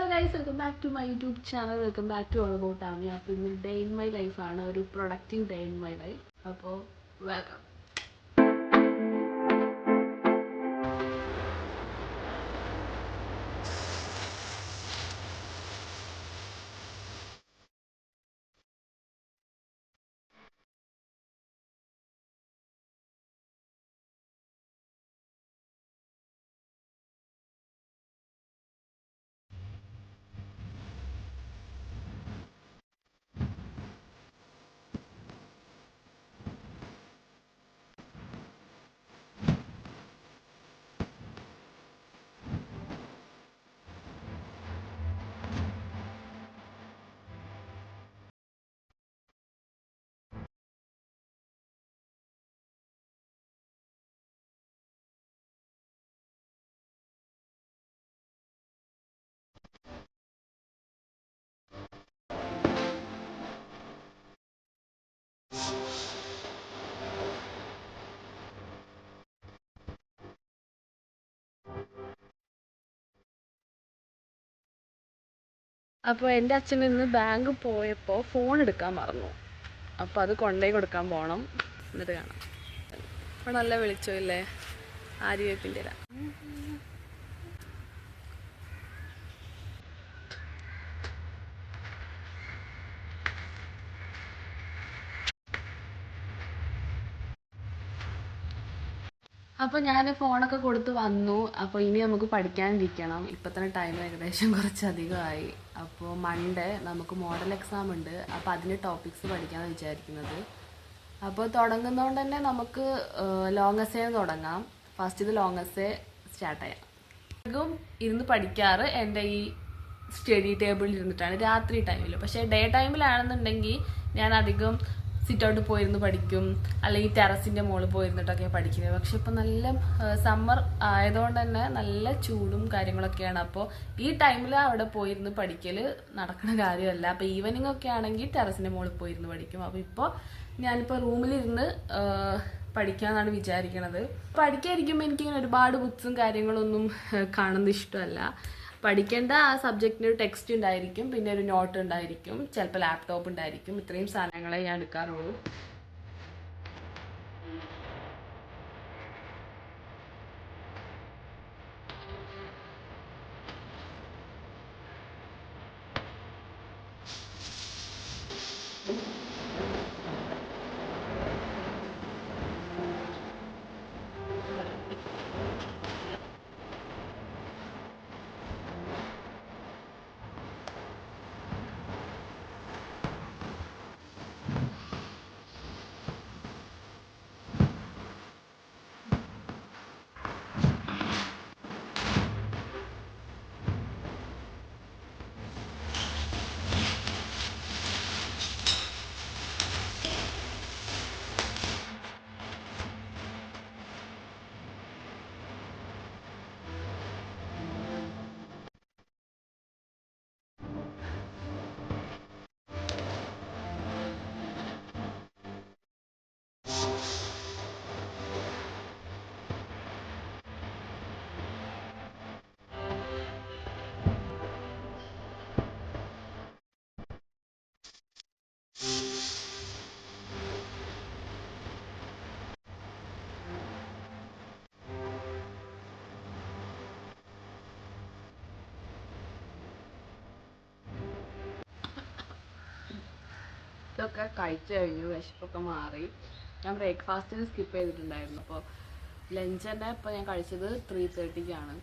Guys, welcome back to my YouTube channel. Welcome back to all about Aami. അപ്പോൾ ഇന്ന് day in my ലൈഫാണ്, ഒരു productive day in my life. അപ്പോൾ welcome. അപ്പോൾ എൻ്റെ അച്ഛൻ ഇന്ന് ബാങ്ക് പോയപ്പോൾ ഫോൺ എടുക്കാൻ മറന്നു. അപ്പോൾ അത് കൊണ്ടുപോയി കൊടുക്കാൻ പോകണം. എന്നിട്ട് കാണാം. അപ്പോൾ നല്ല വിളിച്ചോ ഇല്ലേ, ആര്യവേപ്പിൻ്റെ ഇല. അപ്പോൾ ഞാൻ ഫോണൊക്കെ കൊടുത്ത് വന്നു. അപ്പോൾ ഇനി നമുക്ക് പഠിക്കാനിരിക്കണം. ഇപ്പം തന്നെ ടൈം ഏകദേശം കുറച്ചധികമായി. അപ്പോൾ മൺഡേ നമുക്ക് മോഡൽ എക്സാം ഉണ്ട്. അപ്പോൾ അതിൻ്റെ ടോപ്പിക്സ് പഠിക്കാമെന്ന് വിചാരിക്കുന്നത്. അപ്പോൾ തുടങ്ങുന്നതുകൊണ്ട് തന്നെ നമുക്ക് ലോങ് എസ്സേ തുടങ്ങാം. ഫസ്റ്റ് ഇത് ലോങ് എസ്സേ സ്റ്റാർട്ട് ചെയ്യാം. അധികം ഇരുന്ന് പഠിക്കാറ് എൻ്റെ ഈ സ്റ്റഡി ടേബിളിൽ ഇരുന്നിട്ടാണ് രാത്രി ടൈമിൽ. പക്ഷേ ഡേ ടൈമിലാണെന്നുണ്ടെങ്കിൽ ഞാൻ അധികം സിറ്റ് ഔട്ട് പോയിരുന്ന് പഠിക്കും, അല്ലെങ്കിൽ ടെറസിൻ്റെ മുകളിൽ പോയിരുന്നിട്ടൊക്കെ പഠിക്കുന്നത്. പക്ഷെ ഇപ്പം നല്ല സമ്മർ ആയതുകൊണ്ട് തന്നെ നല്ല ചൂടും കാര്യങ്ങളൊക്കെയാണ്. അപ്പോൾ ഈ ടൈമിൽ അവിടെ പോയിരുന്ന് പഠിക്കൽ നടക്കുന്ന കാര്യമല്ല. അപ്പോൾ ഈവനിങ് ഒക്കെ ആണെങ്കിൽ ടെറസിൻ്റെ മുകളിൽ പോയിരുന്ന് പഠിക്കും. അപ്പോൾ ഇപ്പോൾ ഞാനിപ്പോൾ റൂമിലിരുന്ന് പഠിക്കാമെന്നാണ് വിചാരിക്കണത്. പഠിക്കാതിരിക്കുമ്പോൾ എനിക്കിങ്ങനെ ഒരുപാട് ബുക്സും കാര്യങ്ങളൊന്നും കാണുന്നത് ഇഷ്ടമല്ല. പഠിക്കേണ്ട ആ സബ്ജക്റ്റിന് ഒരു ടെക്സ്റ്റ് ഉണ്ടായിരിക്കും, പിന്നെ ഒരു നോട്ട് ഉണ്ടായിരിക്കും, ചിലപ്പോൾ ലാപ്ടോപ്പ് ഉണ്ടായിരിക്കും. ഇത്രയും സാധനങ്ങളെ ഞാൻ എടുക്കാറുള്ളൂ. ഇതൊക്കെ കഴിച്ചു കഴിഞ്ഞു, വിശപ്പൊക്കെ മാറി. ഞാൻ ബ്രേക്ക്ഫാസ്റ്റിന് സ്കിപ്പ് ചെയ്തിട്ടുണ്ടായിരുന്നു. അപ്പോൾ ലഞ്ച് തന്നെ ഇപ്പോൾ ഞാൻ കഴിച്ചത് 3:30-ക്കാണ്.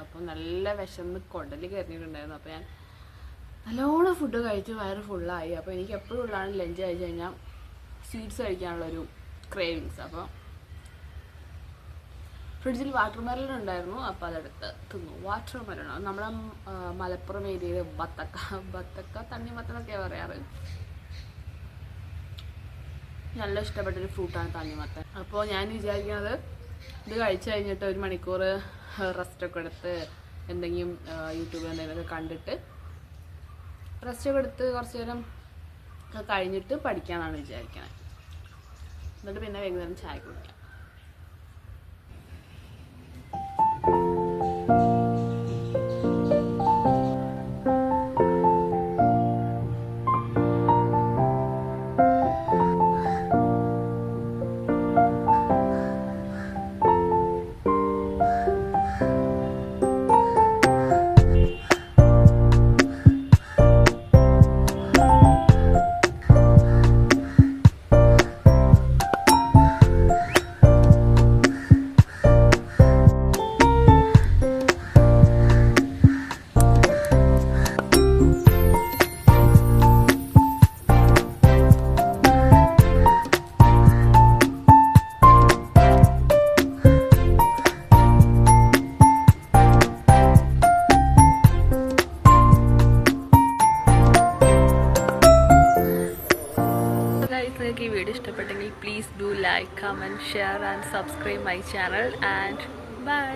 അപ്പോൾ നല്ല വിശന്ന് കുടല് കയറിയിട്ടുണ്ടായിരുന്നു. അപ്പോൾ ഞാൻ നല്ലോണം ഫുഡ് കഴിച്ച് വയറ് ഫുള്ളായി. അപ്പോൾ എനിക്ക് എപ്പോഴും ഉള്ളതാണ് ലഞ്ച് കഴിച്ച് കഴിഞ്ഞാൽ സ്വീറ്റ്സ് കഴിക്കാനുള്ളൊരു ക്രേവിങ്സ്. അപ്പോൾ ഫ്രിഡ്ജിൽ വാട്ടർ മെലൺ ഉണ്ടായിരുന്നു. അപ്പോൾ അതെടുത്ത് തിന്നു. വാട്ടർ മെലൺ നമ്മുടെ മലപ്പുറം ഏരിയയിൽ ബത്തക്ക തണ്ണിമത്തനൊക്കെയാണ് പറയാറ്. നല്ല ഇഷ്ടപ്പെട്ടൊരു ഫ്രൂട്ടാണ് തണ്ണിമത്തൻ. അപ്പോൾ ഞാൻ വിചാരിക്കുന്നത് ഇത് കഴിച്ചു കഴിഞ്ഞിട്ട് 1 മണിക്കൂർ റെസ്റ്റൊക്കെ എടുത്ത് എന്തെങ്കിലും യൂട്യൂബിൽ എന്തെങ്കിലുമൊക്കെ കണ്ടിട്ട് റെസ്റ്റൊക്കെ എടുത്ത് കുറച്ച് നേരം കഴിഞ്ഞിട്ട് പഠിക്കാനാണ് വിചാരിക്കുന്നത്. എന്നിട്ട് പിന്നെ വൈകുന്നേരം ചായ കുടിക്കാം. നിങ്ങൾക്ക് ഈ വീഡിയോ ഇഷ്ടപ്പെട്ടെങ്കിൽ please do like comment share and subscribe my channel and by.